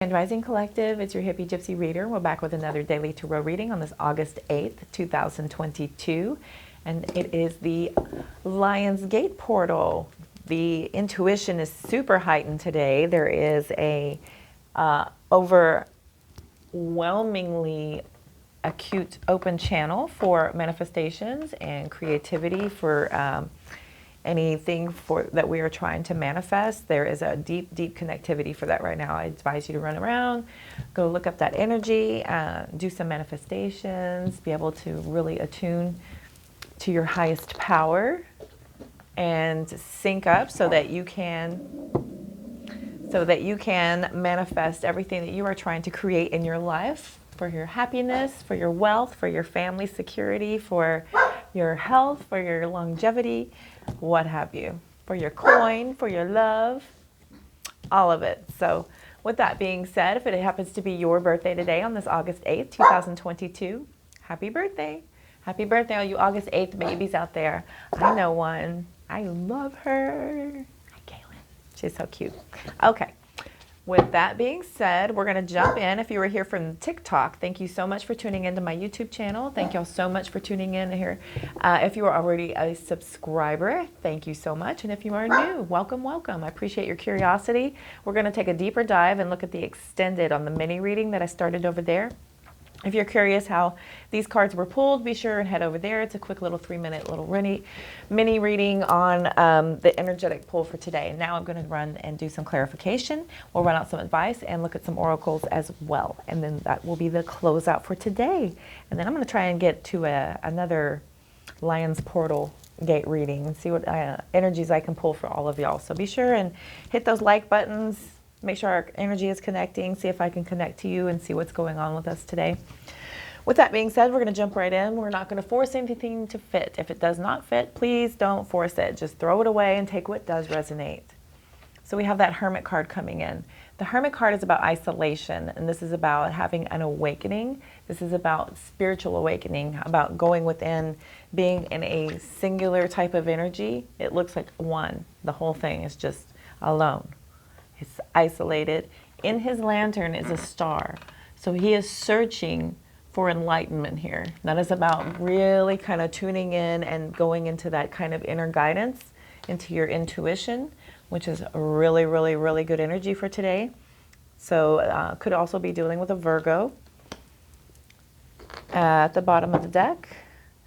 And Rising Collective, it's your Hippie Gypsy Reader. We're back with another daily tarot reading on this August 8th, 2022. And it is the Lion's Gate portal. The intuition is super heightened today. There is a overwhelmingly acute open channel for manifestations and creativity for anything that we are trying to manifest. There is a deep connectivity for that right now. I advise you to run around, go look up that energy, do some manifestations, be able to really attune to your highest power and sync up so that you can manifest everything that you are trying to create in your life, for your happiness, for your wealth, for your family security, for your health, for your longevity, what have you, for your coin, for your love, all of it. So with that being said, if it happens to be your birthday today on this August 8th, 2022, happy birthday. Happy birthday, all you August 8th babies out there. I know one. I love her. Hi, Kaylin. She's so cute. Okay. With that being said, we're going to jump in. If you were here from TikTok, thank you so much for tuning into my YouTube channel. Thank y'all so much for tuning in here. If you are already a subscriber, thank you so much. And if you are new, welcome, welcome. I appreciate your curiosity. We're going to take a deeper dive and look at the extended on the mini reading that I started over there. If you're curious how these cards were pulled, be sure and head over there. It's a quick little 3-minute little mini reading on the energetic pull for today. Now I'm going to run and do some clarification. We'll run out some advice and look at some oracles as well. And then that will be the closeout for today. And then I'm going to try and get to another Lion's Portal Gate reading and see what energies I can pull for all of y'all. So be sure and hit those like buttons. Make sure our energy is connecting, see if I can connect to you and see what's going on with us today. With that being said, we're going to jump right in. We're not going to force anything to fit. If it does not fit, please don't force it. Just throw it away and take what does resonate. So we have that Hermit card coming in. The Hermit card is about isolation, and this is about having an awakening. This is about spiritual awakening, about going within, being in a singular type of energy. It looks like one. The whole thing is just alone. It's isolated. In his lantern is a star. So he is searching for enlightenment here. That is about really kind of tuning in and going into that kind of inner guidance, into your intuition, which is a really, really, really good energy for today. So could also be dealing with a Virgo. At the bottom of the deck,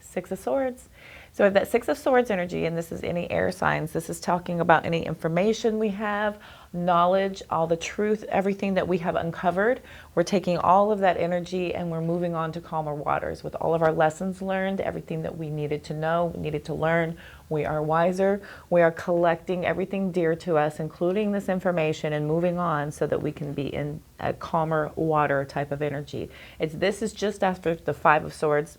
6 of Swords. So we have that 6 of Swords energy, and this is any air signs. This is talking about any information we have, knowledge, all the truth, everything that we have uncovered. We're taking all of that energy and we're moving on to calmer waters with all of our lessons learned, everything that we needed to know, we needed to learn. We are wiser. We are collecting everything dear to us, including this information, and moving on so that we can be in a calmer water type of energy. This is just after the 5 of Swords.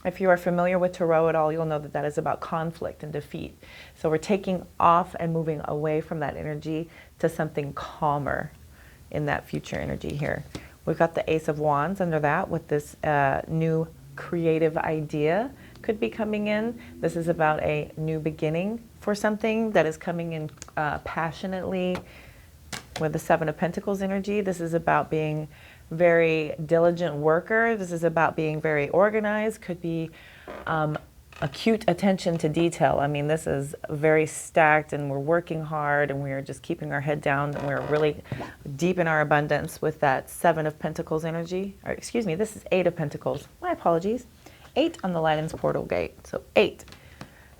If you are familiar with Tarot at all, you'll know that that is about conflict and defeat. So we're taking off and moving away from that energy to something calmer in that future energy here. We've got the Ace of Wands under that with this new creative idea could be coming in. This is about a new beginning for something that is coming in passionately with the 7 of Pentacles energy. This is about being very diligent worker. This is about being very organized. Could be acute attention to detail. I mean, this is very stacked and we're working hard and we're just keeping our head down and we're really deep in our abundance with that 7 of Pentacles energy. Or excuse me, this is 8 of Pentacles. My apologies. 8 on the Lion's Portal Gate. So 8.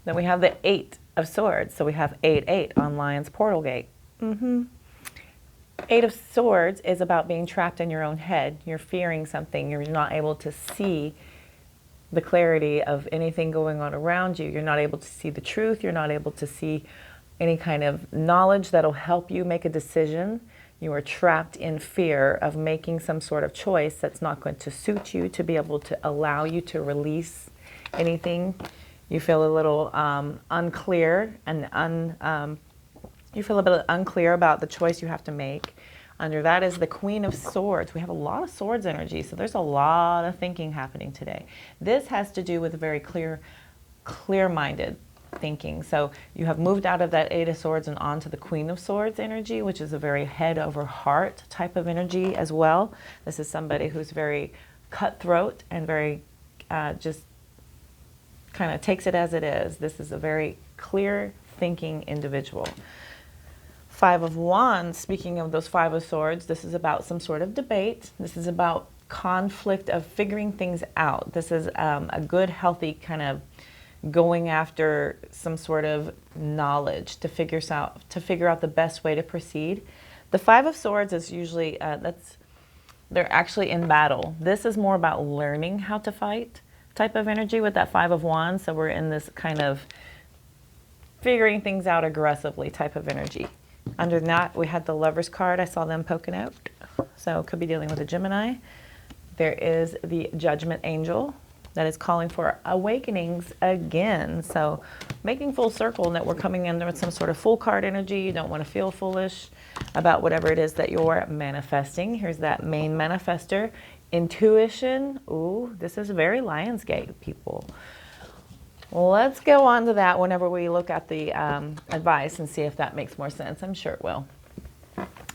Then we have the 8 of Swords. So we have 8 on Lion's Portal Gate. 8 of Swords is about being trapped in your own head. You're fearing something. You're not able to see the clarity of anything going on around you. You're not able to see the truth. You're not able to see any kind of knowledge that'll help you make a decision. You are trapped in fear of making some sort of choice that's not going to suit you, to be able to allow you to release anything. You feel a little unclear and you feel a bit unclear about the choice you have to make. Under that is the Queen of Swords. We have a lot of Swords energy, so there's a lot of thinking happening today. This has to do with a very clear-minded thinking. So you have moved out of that Eight of Swords and onto the Queen of Swords energy, which is a very head over heart type of energy as well. This is somebody who's very cutthroat and very just kind of takes it as it is. This is a very clear thinking individual. Five of Wands, speaking of those Five of Swords, this is about some sort of debate. This is about conflict of figuring things out. This is a good, healthy kind of going after some sort of knowledge to figure out the best way to proceed. The Five of Swords is usually, they're actually in battle. This is more about learning how to fight type of energy with that Five of Wands. So we're in this kind of figuring things out aggressively type of energy. Under that, we had the Lover's card. I saw them poking out. So could be dealing with a Gemini. There is the Judgment Angel that is calling for awakenings again. So making full circle that we're coming in with some sort of full card energy. You don't want to feel foolish about whatever it is that you're manifesting. Here's that main manifester. Intuition. Ooh, this is very Lionsgate, people. Let's go on to that whenever we look at the advice and see if that makes more sense. I'm sure it will.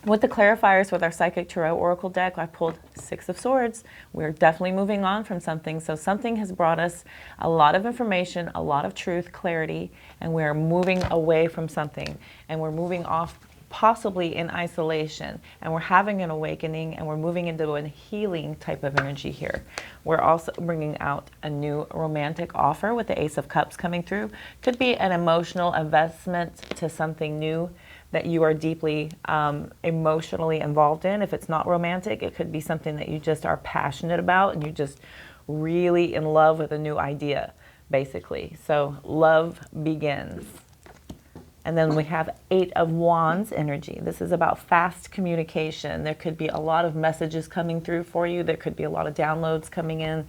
With the clarifiers with our Psychic Tarot Oracle deck, I pulled Six of Swords. We're definitely moving on from something. So something has brought us a lot of information, a lot of truth, clarity, and we're moving away from something. And we're moving off possibly in isolation. And we're having an awakening and we're moving into a healing type of energy here. We're also bringing out a new romantic offer with the Ace of Cups coming through. Could be an emotional investment to something new that you are deeply emotionally involved in. If it's not romantic, it could be something that you just are passionate about and you're just really in love with a new idea, basically. So love begins. And then we have Eight of Wands energy. This is about fast communication. There could be a lot of messages coming through for you. There could be a lot of downloads coming in.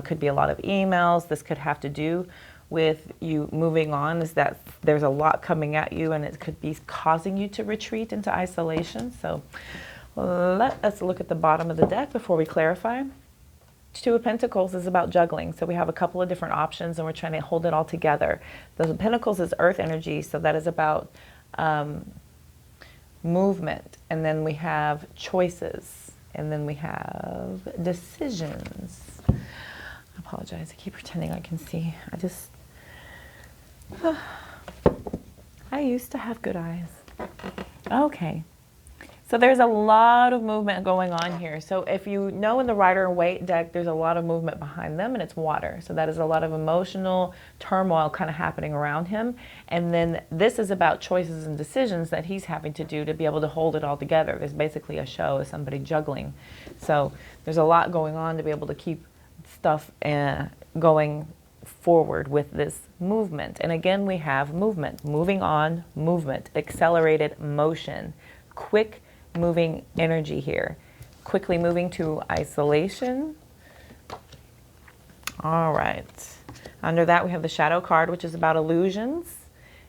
Could be a lot of emails. This could have to do with you moving on, is that there's a lot coming at you and it could be causing you to retreat into isolation. So let us look at the bottom of the deck before we clarify. Two of Pentacles is about juggling. So we have a couple of different options and we're trying to hold it all together. The Pentacles is earth energy, so that is about movement. And then we have choices. And then we have decisions. I apologize, I keep pretending I can see. I used to have good eyes. Okay. So there's a lot of movement going on here. So if you know in the Rider and Waite deck, there's a lot of movement behind them and it's water. So that is a lot of emotional turmoil kind of happening around him. And then this is about choices and decisions that he's having to do to be able to hold it all together. There's basically a show of somebody juggling. So there's a lot going on to be able to keep stuff going forward with this movement. And again, we have movement, moving on, movement, accelerated motion, quick moving energy here, quickly moving to isolation. All right. Under that, we have the Shadow card, which is about illusions.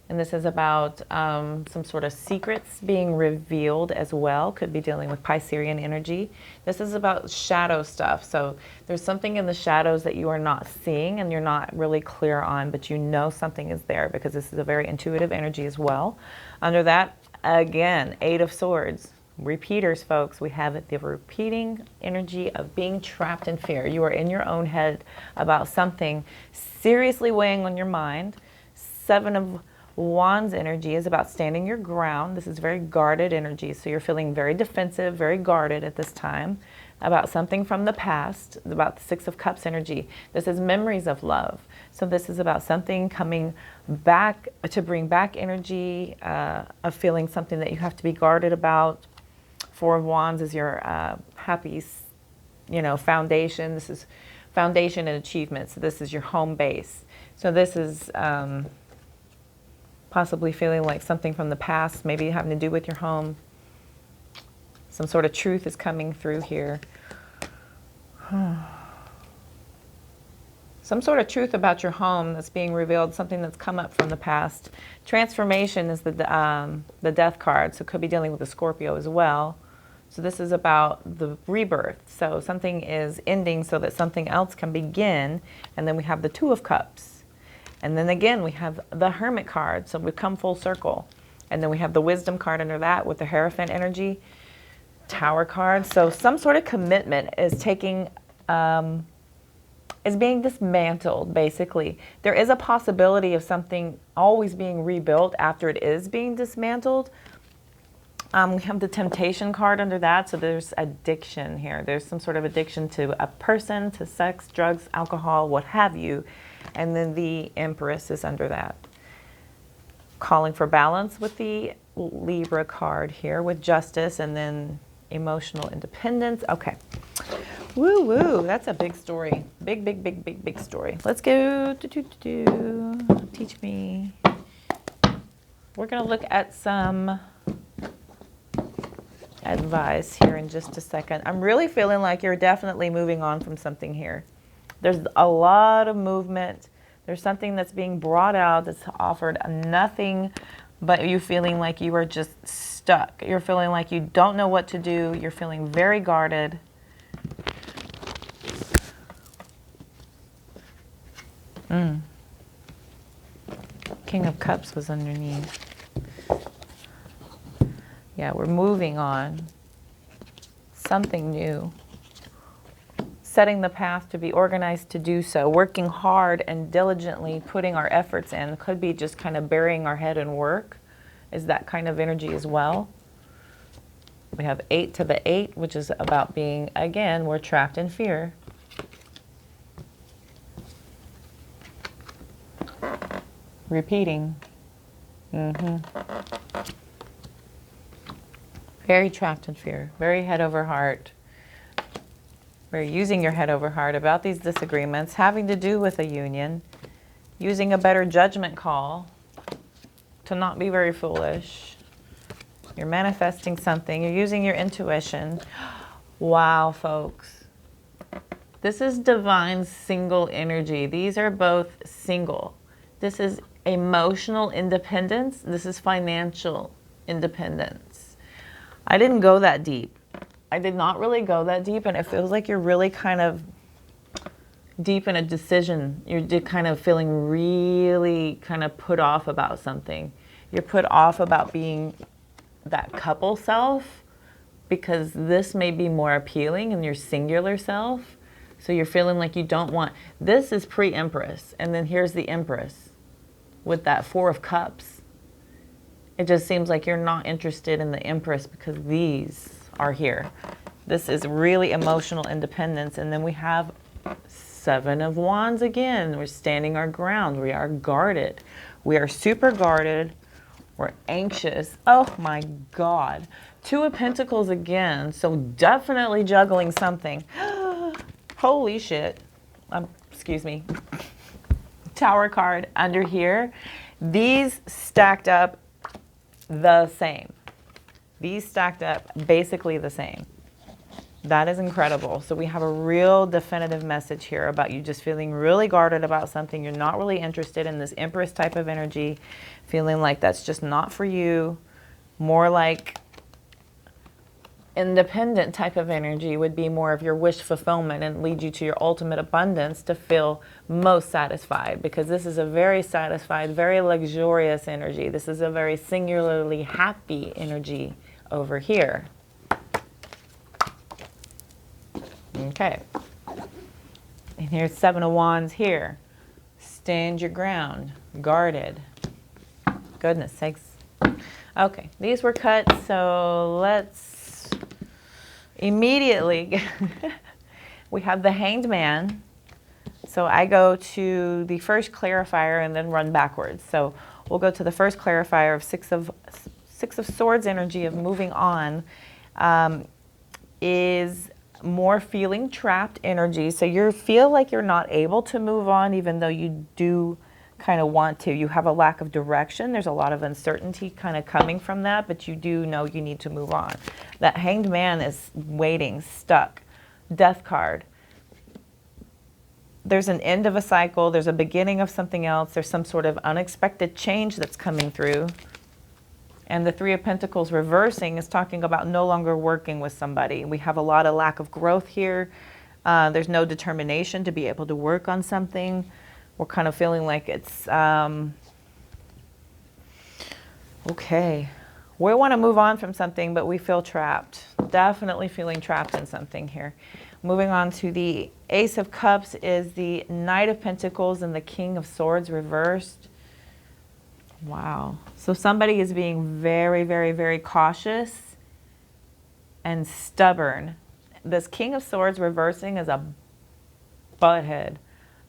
And this is about some sort of secrets being revealed as well. Could be dealing with Piscean energy. This is about shadow stuff. So there's something in the shadows that you are not seeing and you're not really clear on, but you know something is there because this is a very intuitive energy as well. Under that, again, Eight of Swords. Repeaters, folks. We have the repeating energy of being trapped in fear. You are in your own head about something seriously weighing on your mind. Seven of Wands energy is about standing your ground. This is very guarded energy. So you're feeling very defensive, very guarded at this time about something from the past, about the Six of Cups energy. This is memories of love. So this is about something coming back to bring back energy of feeling something that you have to be guarded about. Four of Wands is your happy, foundation. This is foundation and achievement. So this is your home base. So this is possibly feeling like something from the past, maybe having to do with your home. Some sort of truth is coming through here. Some sort of truth about your home that's being revealed, something that's come up from the past. Transformation is the Death card, so it could be dealing with a Scorpio as well. So this is about the rebirth. So something is ending so that something else can begin. And then we have the Two of Cups. And then again, we have the Hermit card, so we've come full circle. And then we have the Wisdom card under that with the Hierophant energy, Tower card. So some sort of commitment is taking, is being dismantled, basically. There is a possibility of something always being rebuilt after it is being dismantled. We have the Temptation card under that, so there's addiction here. There's some sort of addiction to a person, to sex, drugs, alcohol, what have you. And then the Empress is under that. Calling for balance with the Libra card here with Justice, and then emotional independence. Okay. Woo woo, that's a big story. Big, big, big, big, big story. Let's go. Teach me. We're going to look at some advice here in just a second. I'm really feeling like you're definitely moving on from something here. There's a lot of movement. There's something that's being brought out that's offered nothing but you feeling like you are just stuck. You're feeling like you don't know what to do. You're feeling very guarded. King of Cups was underneath. Yeah, we're moving on. Something new. Setting the path to be organized to do so. Working hard and diligently putting our efforts in. Could be just kind of burying our head in work. Is that kind of energy as well. We have 8 to the 8, which is about being, again, we're trapped in fear. Repeating. Very trapped in fear. Very head over heart. Very using your head over heart about these disagreements, having to do with a union, using a better judgment call to not be very foolish. You're manifesting something. You're using your intuition. Wow, folks. This is divine single energy. These are both single. This is emotional independence. This is financial independence. I didn't go that deep. I did not really go that deep, and it feels like you're really kind of deep in a decision. You're kind of feeling really kind of put off about something. You're put off about being that couple self because this may be more appealing in your singular self. So you're feeling like you don't want, this is pre-Empress, and then here's the Empress with that 4 of Cups. It just seems like you're not interested in the Empress because these are here. This is really emotional independence. And then we have 7 of Wands again. We're standing our ground. We are guarded. We are super guarded. We're anxious. Oh my God. 2 of Pentacles again. So definitely juggling something. Holy shit. Excuse me. Tower card under here. These stacked up the same. These stacked up basically the same. That is incredible. So we have a real definitive message here about you just feeling really guarded about something. You're not really interested in this Empress type of energy, feeling like that's just not for you. More like independent type of energy would be more of your wish fulfillment and lead you to your ultimate abundance to feel most satisfied, because this is a very satisfied, very luxurious energy. This is a very singularly happy energy over here. Okay. And here's 7 of Wands here. Stand your ground. Guarded. Goodness sakes. Okay, these were cut, so let's immediately, we have the Hanged Man. So I go to the first clarifier and then run backwards. So we'll go to the first clarifier of Six of Swords energy of moving on, is more feeling trapped energy. So you feel like you're not able to move on even though you do kind of want to. You have a lack of direction. There's a lot of uncertainty kind of coming from that, but you do know you need to move on. That Hanged Man is waiting, stuck. Death card. There's an end of a cycle. There's a beginning of something else. There's some sort of unexpected change that's coming through. And the 3 of Pentacles reversing is talking about no longer working with somebody. We have a lot of lack of growth here. There's no determination to be able to work on something. We're kind of feeling like it's, okay. We want to move on from something, but we feel trapped. Definitely feeling trapped in something here. Moving on to the Ace of Cups is the Knight of Pentacles and the King of Swords reversed. Wow. So somebody is being very, very, very cautious and stubborn. This King of Swords reversing is a butthead.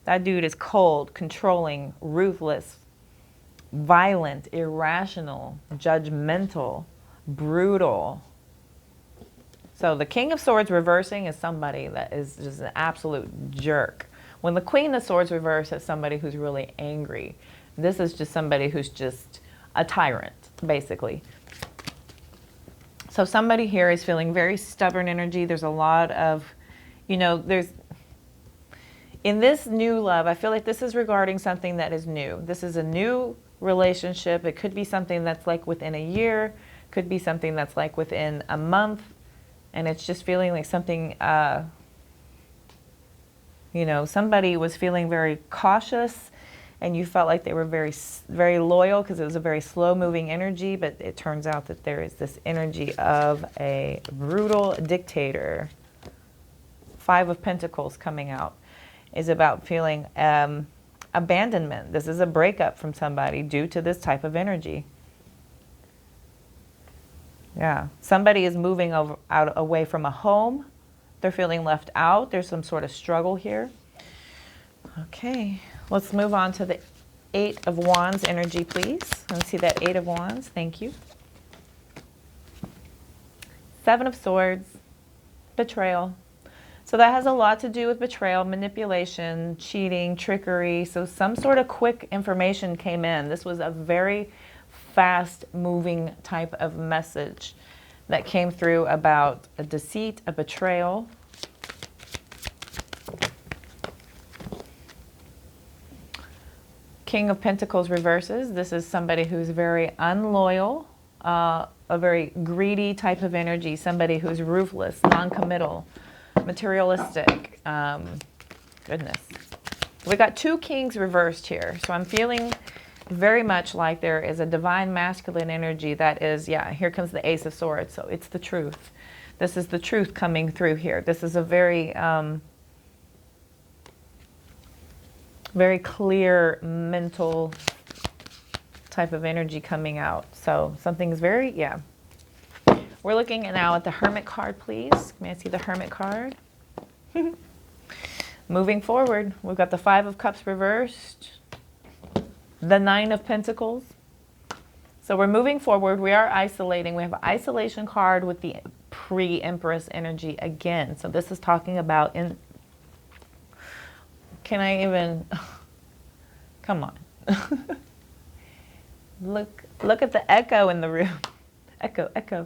That dude is cold, controlling, ruthless, violent, irrational, judgmental, brutal. So the King of Swords reversing is somebody that is just an absolute jerk. When the Queen of Swords reverse is somebody who's really angry. This is just somebody who's just a tyrant, basically. So somebody here is feeling very stubborn energy. There's a lot of, you know, in this new love, I feel like this is regarding something that is new. This is a new relationship. It could be something that's like within a year, could be something that's like within a month. And it's just feeling like something, you know, somebody was feeling very cautious and you felt like they were very, very loyal because it was a very slow moving energy. But it turns out that there is this energy of a brutal dictator. Five of Pentacles coming out is about feeling abandonment. This is a breakup from somebody due to this type of energy. Yeah, somebody is moving away from a home. They're feeling left out. There's some sort of struggle here. Okay, let's move on to the Eight of Wands energy, please. Let's see that Eight of Wands. Thank you. Seven of Swords, betrayal. So that has a lot to do with betrayal, manipulation, cheating, trickery. So some sort of quick information came in. This was a very fast moving type of message that came through about a deceit, a betrayal. King of Pentacles reverses. This is somebody who's very unloyal, a very greedy type of energy, somebody who's ruthless, non-committal, materialistic. Goodness. We got two kings reversed here. So I'm feeling very much like there is a divine masculine energy that is, yeah, here comes the Ace of Swords. So it's the truth. This is the truth coming through here. This is a very, very clear mental type of energy coming out. So something's very, yeah. We're looking now at the Hermit card, please. May I see the Hermit card? Moving forward, we've got the Five of Cups reversed. The Nine of Pentacles. So we're moving forward. We are isolating. We have an isolation card with the pre-Empress energy again. So this is talking about can I even, come on. Look at the echo in the room. Echo, echo.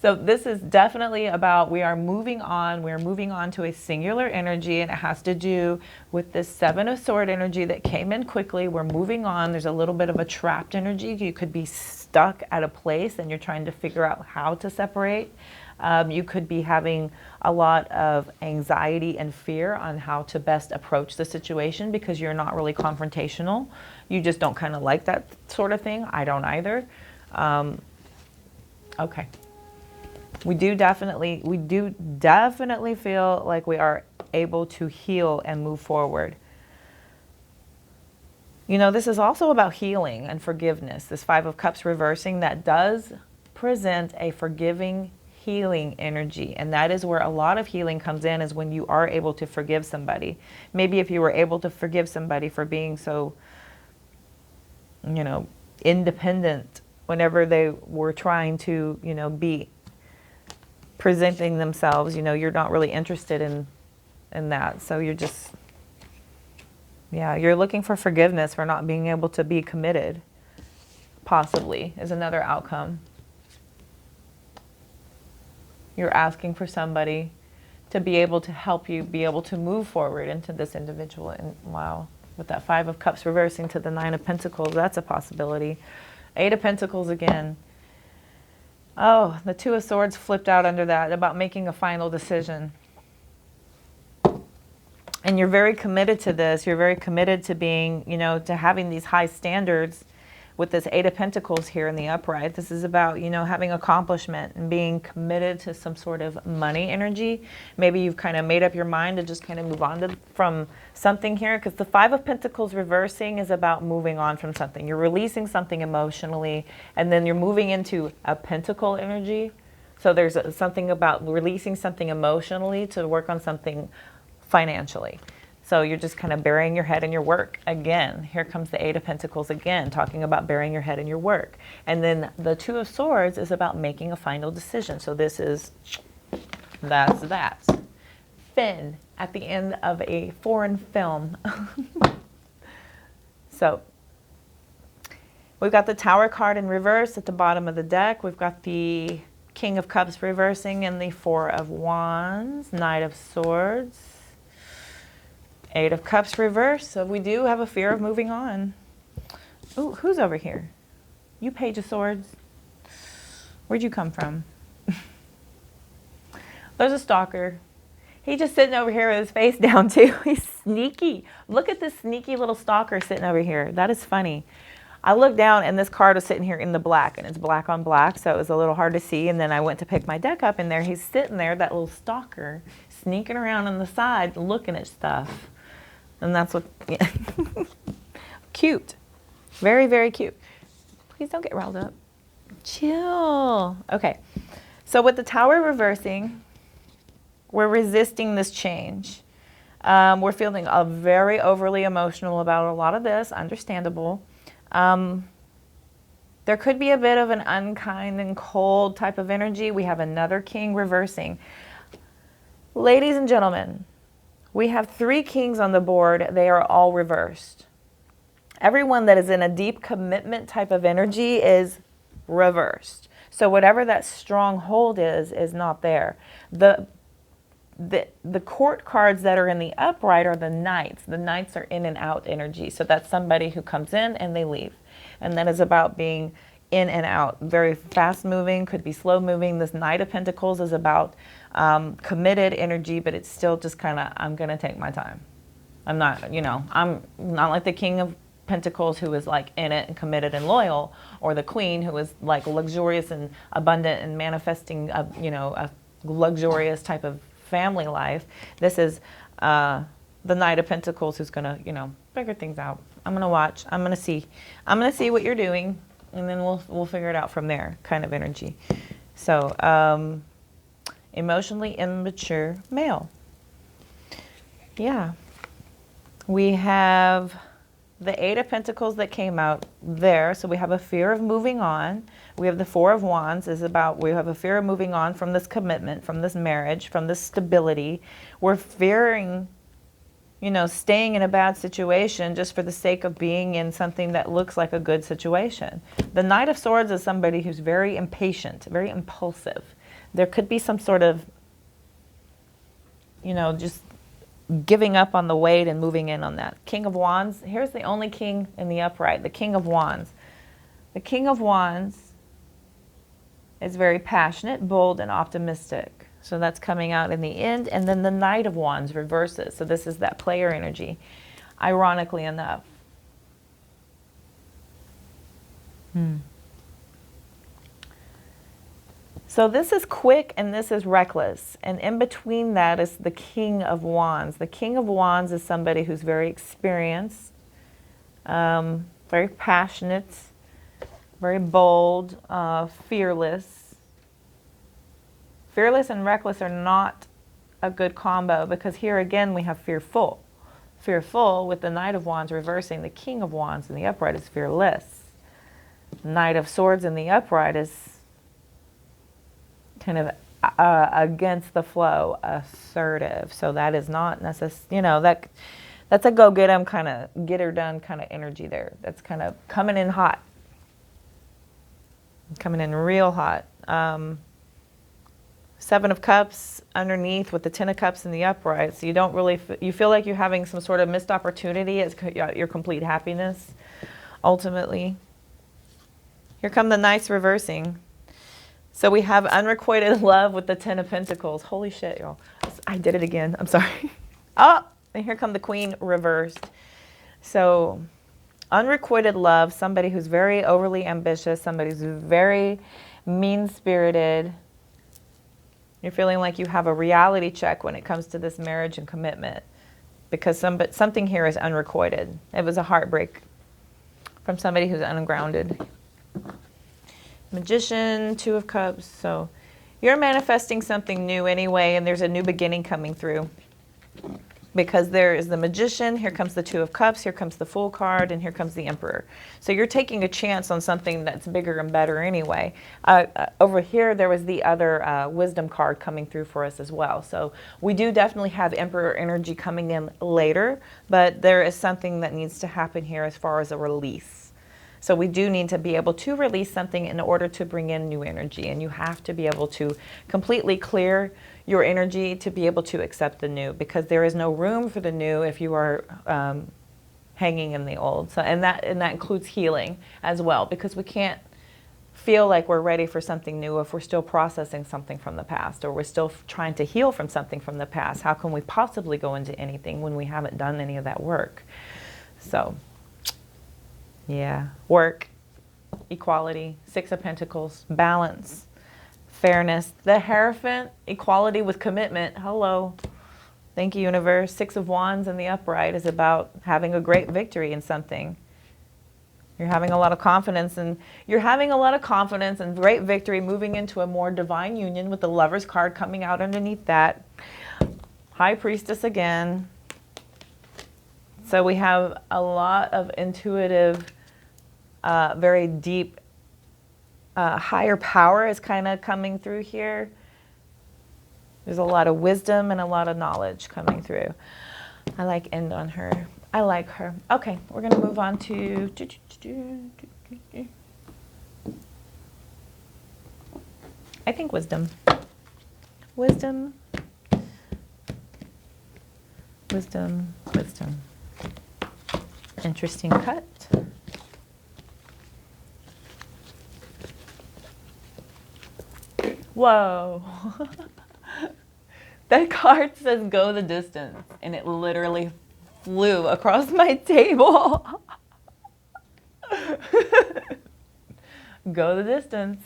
So this is definitely about we are moving on. We're moving on to a singular energy, and it has to do with this Seven of Swords energy that came in quickly. We're moving on. There's a little bit of a trapped energy. You could be stuck at a place and you're trying to figure out how to separate. You could be having a lot of anxiety and fear on how to best approach the situation because you're not really confrontational. You just don't kind of like that sort of thing. I don't either. Okay. We do definitely feel like we are able to heal and move forward. You know, this is also about healing and forgiveness. This Five of Cups reversing, that does present a forgiving, healing energy. And that is where a lot of healing comes in, is when you are able to forgive somebody. Maybe if you were able to forgive somebody for being so, you know, independent whenever they were trying to, you know, be presenting themselves, you know, you're not really interested in that. So you're just, yeah, you're looking for forgiveness for not being able to be committed, possibly, is another outcome. You're asking for somebody to be able to help you be able to move forward into this individual. And wow, with that Five of Cups reversing to the Nine of Pentacles, that's a possibility. Eight of Pentacles again. Oh, the Two of Swords flipped out under that, about making a final decision. And you're very committed to this. You're very committed to being, you know, to having these high standards with this Eight of Pentacles here in the upright. This is about, you know, having accomplishment and being committed to some sort of money energy. Maybe you've kind of made up your mind to just kind of move on from something here, because the Five of Pentacles reversing is about moving on from something. You're releasing something emotionally, and then you're moving into a pentacle energy. So there's something about releasing something emotionally to work on something financially. So you're just kind of burying your head in your work. Again, here comes the Eight of Pentacles again, talking about burying your head in your work. And then the Two of Swords is about making a final decision. So this is, that's that. Finn at the end of a foreign film. So we've got the Tower card in reverse at the bottom of the deck. We've got the King of Cups reversing and the Four of Wands, Knight of Swords, Eight of Cups reverse. So we do have a fear of moving on. Ooh, who's over here? You Page of Swords. Where'd you come from? There's a stalker. He's just sitting over here with his face down too. He's sneaky. Look at this sneaky little stalker sitting over here. That is funny. I looked down and this card was sitting here in the black, and it's black on black, so it was a little hard to see. And then I went to pick my deck up, and there he's sitting there, that little stalker, sneaking around on the side looking at stuff. And that's what, yeah. Cute. Very, very cute. Please don't get riled up. Chill. Okay. So with the Tower reversing, we're resisting this change. We're feeling very overly emotional about a lot of this. Understandable. There could be a bit of an unkind and cold type of energy. We have another King reversing. Ladies and gentlemen, we have 3 kings on the board. They are all reversed. Everyone that is in a deep commitment type of energy is reversed. So whatever that stronghold is not there. The court cards that are in the upright are the knights. The knights are in and out energy. So that's somebody who comes in and they leave. And that is about being in and out. Very fast moving, could be slow moving. This Knight of Pentacles is about committed energy, but it's still just kind of, I'm going to take my time. I'm not, you know, I'm not like the King of Pentacles who is like in it and committed and loyal, or the Queen who is like luxurious and abundant and manifesting a, you know, a luxurious type of family life. This is the Knight of Pentacles who's going to, you know, figure things out. I'm going to watch. I'm going to see. I'm going to see what you're doing, and then we'll figure it out from there kind of energy. So, emotionally immature male. Yeah. We have the Eight of Pentacles that came out there. So we have a fear of moving on. We have the Four of Wands is about, we have a fear of moving on from this commitment, from this marriage, from this stability. We're fearing, you know, staying in a bad situation just for the sake of being in something that looks like a good situation. The Knight of Swords is somebody who's very impatient, very impulsive. There could be some sort of, you know, just giving up on the weight and moving in on that. King of Wands, here's the only king in the upright, the King of Wands. The King of Wands is very passionate, bold, and optimistic. So that's coming out in the end. And then the Knight of Wands reverses. So this is that player energy, ironically enough. So this is quick and this is reckless. And in between that is the King of Wands. The King of Wands is somebody who's very experienced, very passionate, very bold, fearless. Fearless and reckless are not a good combo, because here again we have fearful. Fearful with the Knight of Wands reversing. The King of Wands in the upright is fearless. Knight of Swords in the upright is kind of against the flow, assertive. So that is not necessarily, you know, that's a go get 'em kind of, get her done kind of energy there. That's kind of coming in hot. Coming in real hot. Seven of Cups underneath with the Ten of Cups in the upright. So you don't really, you feel like you're having some sort of missed opportunity as your complete happiness, ultimately. Here come the Knights reversing. So we have unrequited love with the Ten of Pentacles. Holy shit, y'all. I did it again. I'm sorry. Oh, And here come the Queen reversed. So unrequited love, somebody who's very overly ambitious, somebody who's very mean-spirited. You're feeling like you have a reality check when it comes to this marriage and commitment because something here is unrequited. It was a heartbreak from somebody who's ungrounded. Magician, Two of Cups. So you're manifesting something new anyway, and there's a new beginning coming through. Because there is the Magician, here comes the Two of Cups, here comes the Fool card, and here comes the Emperor. So you're taking a chance on something that's bigger and better anyway. Over here, there was the other Wisdom card coming through for us as well. So we do definitely have Emperor energy coming in later, but there is something that needs to happen here as far as a release. So we do need to be able to release something in order to bring in new energy, and you have to be able to completely clear your energy to be able to accept the new, because there is no room for the new if you are hanging in the old. So, and that includes healing as well, because we can't feel like we're ready for something new if we're still processing something from the past, or we're still trying to heal from something from the past. How can we possibly go into anything when we haven't done any of that work? So, yeah, work, equality, Six of Pentacles, balance, fairness, the Hierophant, equality with commitment. Hello. Thank you, universe. Six of Wands in the upright is about having a great victory in something. You're having a lot of confidence, and great victory, moving into a more divine union with the Lover's card coming out underneath that. High Priestess again. So we have a lot of intuitive, very deep, higher power is kind of coming through here. There's a lot of wisdom and a lot of knowledge coming through. I like end on her. I like her. Okay, we're going to move on to... I think wisdom. Wisdom. Wisdom. Wisdom. Interesting cut. Whoa. That card says go the distance, and it literally flew across my table. Go the distance.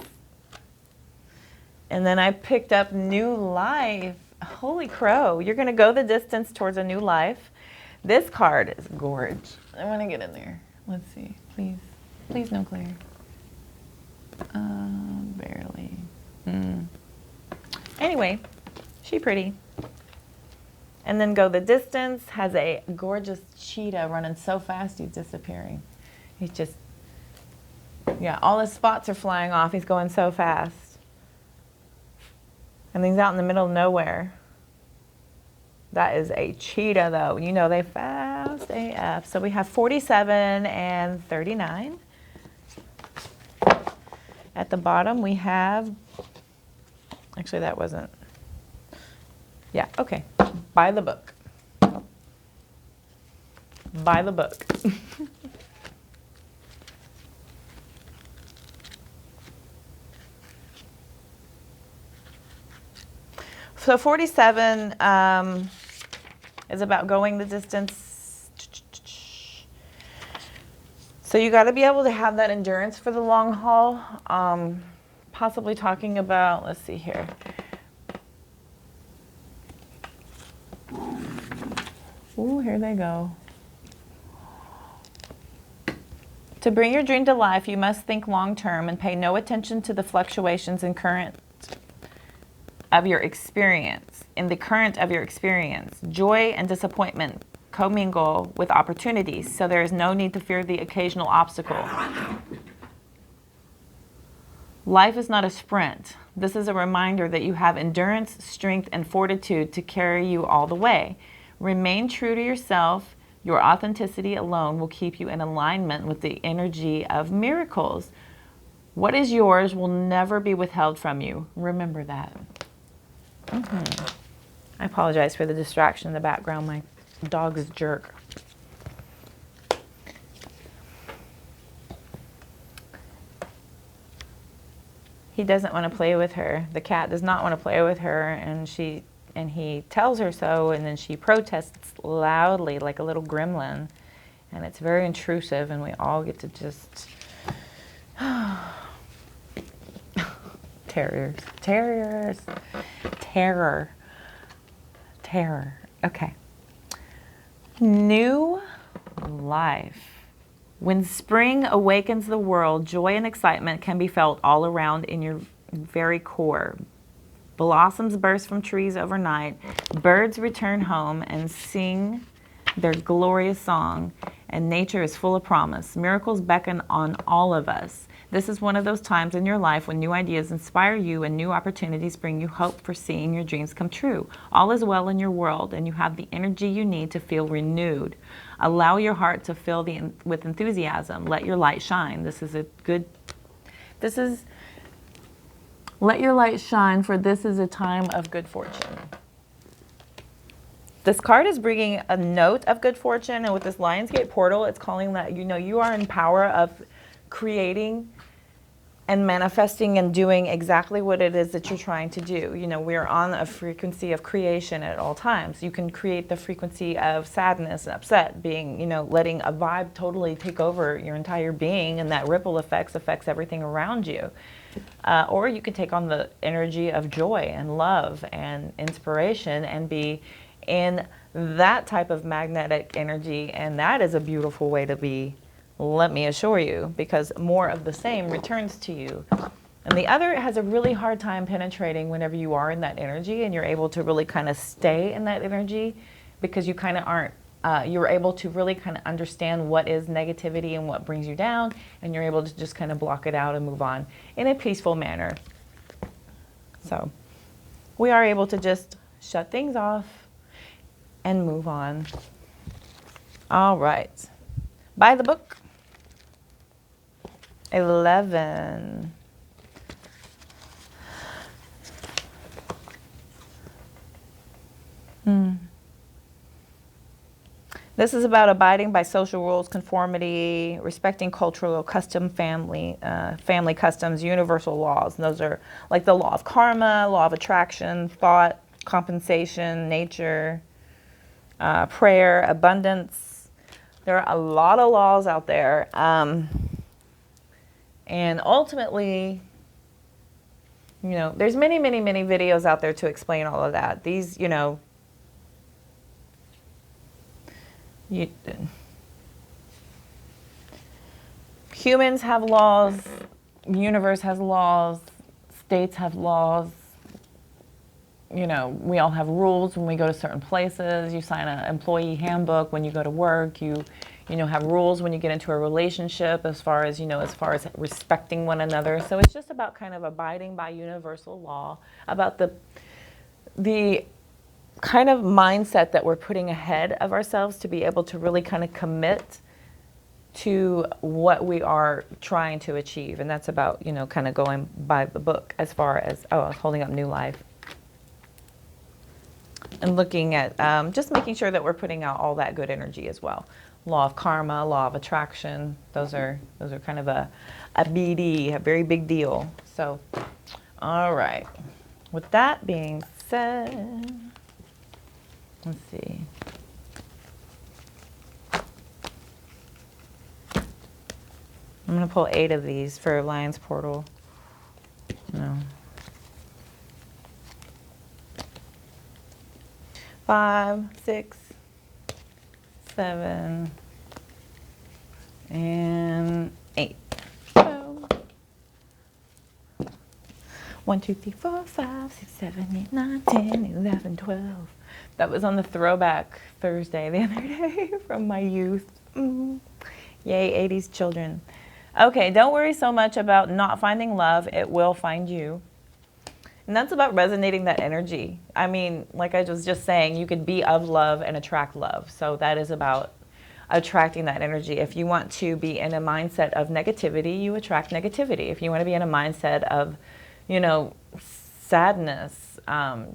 And then I picked up new life. Holy crow. You're going to go the distance towards a new life. This card is gorgeous. I want to get in there. Let's see. Please. Please no glare. Barely. Anyway, she pretty. And then go the distance has a gorgeous cheetah running so fast he's disappearing. He's just, yeah, all his spots are flying off. He's going so fast. And he's out in the middle of nowhere. That is a cheetah, though. You know, they fast AF. So we have 47 and 39. At the bottom, we have, actually, that wasn't, yeah, okay. Buy the book. Buy the book. So 47 is about going the distance. So you got to be able to have that endurance for the long haul. Possibly talking about, let's see here. Ooh, here they go. To bring your dream to life, you must think long term and pay no attention to the fluctuations in current of your experience. In the current of your experience, joy and disappointment commingle with opportunities, so there is no need to fear the occasional obstacle. Life is not a sprint. This is a reminder that you have endurance, strength, and fortitude to carry you all the way. Remain true to yourself. Your authenticity alone will keep you in alignment with the energy of miracles. What is yours will never be withheld from you. Remember that. I apologize for the distraction in the background. My dog is a jerk. He doesn't want to play with her. The cat does not want to play with her, and And he tells her so, and then she protests loudly like a little gremlin. And it's very intrusive, and we all get to just... Terriers. Terriers. Terror. Terror. Okay. New life. When spring awakens the world, joy and excitement can be felt all around in your very core. Blossoms burst from trees overnight. Birds return home and sing their glorious song, and nature is full of promise. Miracles beckon on all of us. This is one of those times in your life when new ideas inspire you and new opportunities bring you hope for seeing your dreams come true. All is well in your world, and you have the energy you need to feel renewed. Allow your heart to fill with enthusiasm. Let your light shine. Let your light shine, for this is a time of good fortune. This card is bringing a note of good fortune, and with this Lionsgate portal, it's calling that, you are in power of creating and manifesting and doing exactly what it is that you're trying to do. We're on a frequency of creation at all times. You can create the frequency of sadness and upset, being, letting a vibe totally take over your entire being, and that ripple affects everything around you. Or you can take on the energy of joy and love and inspiration and be in that type of magnetic energy, and that is a beautiful way to be, let me assure you, because more of the same returns to you. And the other has a really hard time penetrating whenever you are in that energy and you're able to really kind of stay in that energy, because you kind of aren't, you're able to really kind of understand what is negativity and what brings you down, and you're able to just kind of block it out and move on in a peaceful manner. So we are able to just shut things off and move on. All right. By the book. 11. This is about abiding by social rules, conformity, respecting cultural custom, family customs, universal laws. And those are like the law of karma, law of attraction, thought, compensation, nature, prayer, abundance. There are a lot of laws out there. And ultimately, there's many, many, many videos out there to explain all of that. These, humans have laws, universe has laws, states have laws. We all have rules when we go to certain places. You sign an employee handbook when you go to work. You have rules when you get into a relationship as far as respecting one another. So it's just about kind of abiding by universal law, about the kind of mindset that we're putting ahead of ourselves to be able to really kind of commit to what we are trying to achieve. And that's about, kind of going by the book as far as, I was holding up New Life. And looking at just making sure that we're putting out all that good energy as well. Law of karma, law of attraction. Those are kind of a BD, a very big deal. So, all right. With that being said, let's see. I'm going to pull 8 of these for Lion's Portal. No. 5, 6, 7, and 8. So 1, 2, 3, 4, 5, 6, 7, 8, 9, 10, 11, 12. That was on the Throwback Thursday the other day from my youth. Yay, 80s children. Okay, don't worry so much about not finding love. It will find you. And that's about resonating that energy. I mean, like I was just saying, you could be of love and attract love. So that is about attracting that energy. If you want to be in a mindset of negativity, you attract negativity. If you want to be in a mindset of, sadness,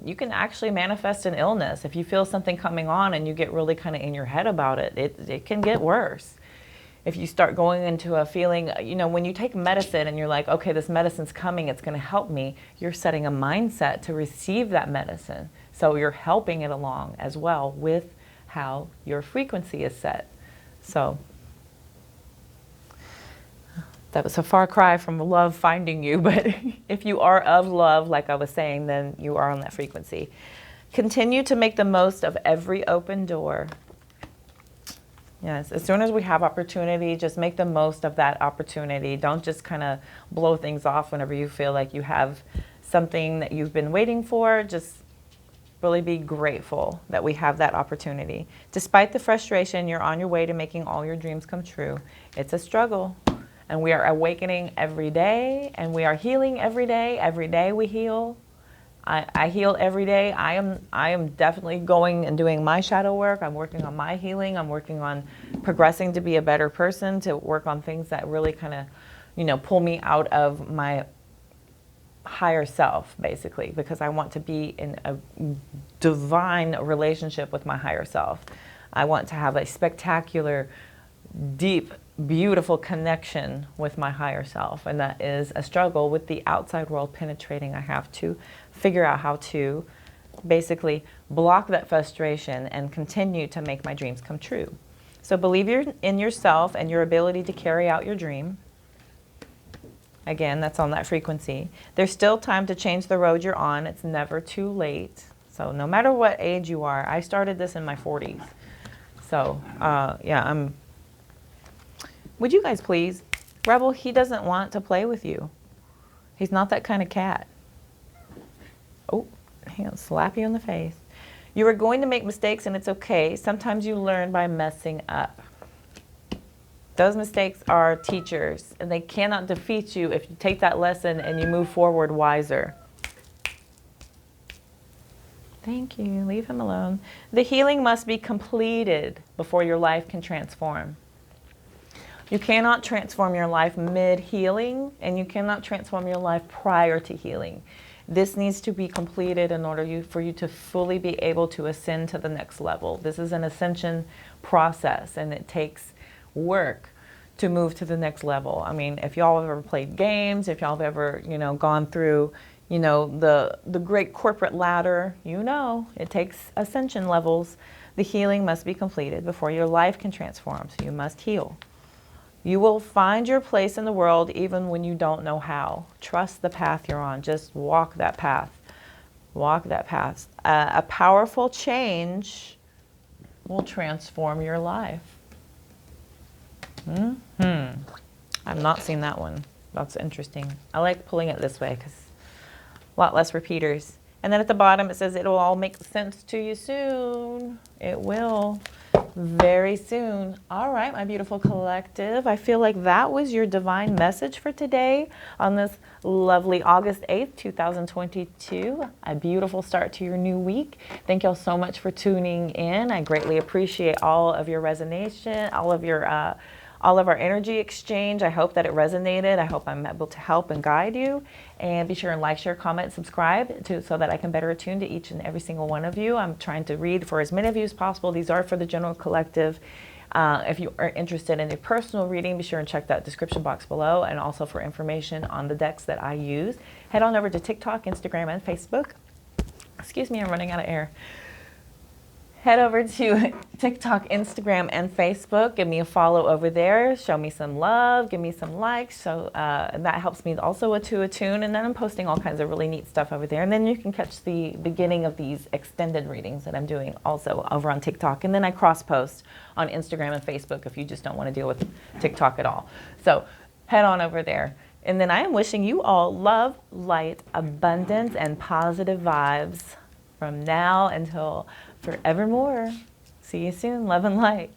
you can actually manifest an illness. If you feel something coming on and you get really kind of in your head about it, it can get worse. If you start going into a feeling, when you take medicine and you're like, okay, this medicine's coming, it's going to help me, you're setting a mindset to receive that medicine. So you're helping it along as well with how your frequency is set. So that was a far cry from love finding you, but if you are of love, like I was saying, then you are on that frequency. Continue to make the most of every open door. Yes, as soon as we have opportunity, just make the most of that opportunity. Don't just kind of blow things off whenever you feel like you have something that you've been waiting for. Just really be grateful that we have that opportunity. Despite the frustration, you're on your way to making all your dreams come true. It's a struggle, and we are awakening every day, and we are healing every day. Every day we heal. I heal every day. I am definitely going and doing my shadow work. I'm working on my healing. I'm working on progressing to be a better person, to work on things that really kind of, you know, pull me out of my higher self, basically, because I want to be in a divine relationship with my higher self. I want to have a spectacular, deep, beautiful connection with my higher self, and that is a struggle with the outside world penetrating. I have to figure out how to basically block that frustration and continue to make my dreams come true. So believe in yourself and your ability to carry out your dream. Again, that's on that frequency. There's still time to change the road you're on. It's never too late. So no matter what age you are, I started this in my 40s. So yeah, would you guys please? Rebel, he doesn't want to play with you. He's not that kind of cat. Oh, he'll slap you in the face. You are going to make mistakes, and it's okay. Sometimes you learn by messing up. Those mistakes are teachers, and they cannot defeat you if you take that lesson and you move forward wiser. Thank you. Leave him alone. The healing must be completed before your life can transform. You cannot transform your life mid-healing, and you cannot transform your life prior to healing. This needs to be completed in order for you to fully be able to ascend to the next level. This is an ascension process, and it takes work to move to the next level. I mean, if y'all have ever played games, if y'all have ever, you know, gone through, you know, the great corporate ladder, you know, it takes ascension levels. The healing must be completed before your life can transform, so you must heal. You will find your place in the world even when you don't know how. Trust the path you're on. Just walk that path. Walk that path. A powerful change will transform your life. I've not seen that one. That's interesting. I like pulling it this way because a lot less repeaters. And then at the bottom it says it will all make sense to you soon. It will. Very soon. All right, my beautiful collective. I feel like that was your divine message for today on this lovely August 8th, 2022. A beautiful start to your new week. Thank y'all so much for tuning in. I greatly appreciate all of your resonation, all of our energy exchange. I hope that it resonated. I hope I'm able to help and guide you. And be sure and like, share, comment, subscribe so that I can better attune to each and every single one of you. I'm trying to read for as many of you as possible. These are for the general collective. If you are interested in a personal reading, be sure and check that description box below. And also for information on the decks that I use, head on over to TikTok, Instagram, and Facebook. Excuse me, I'm running out of air. Head over to TikTok, Instagram, and Facebook. Give me a follow over there. Show me some love. Give me some likes. So that helps me also to attune. And then I'm posting all kinds of really neat stuff over there. And then you can catch the beginning of these extended readings that I'm doing also over on TikTok. And then I cross-post on Instagram and Facebook if you just don't want to deal with TikTok at all. So head on over there. And then I am wishing you all love, light, abundance, and positive vibes from now until forevermore. See you soon. Love and light.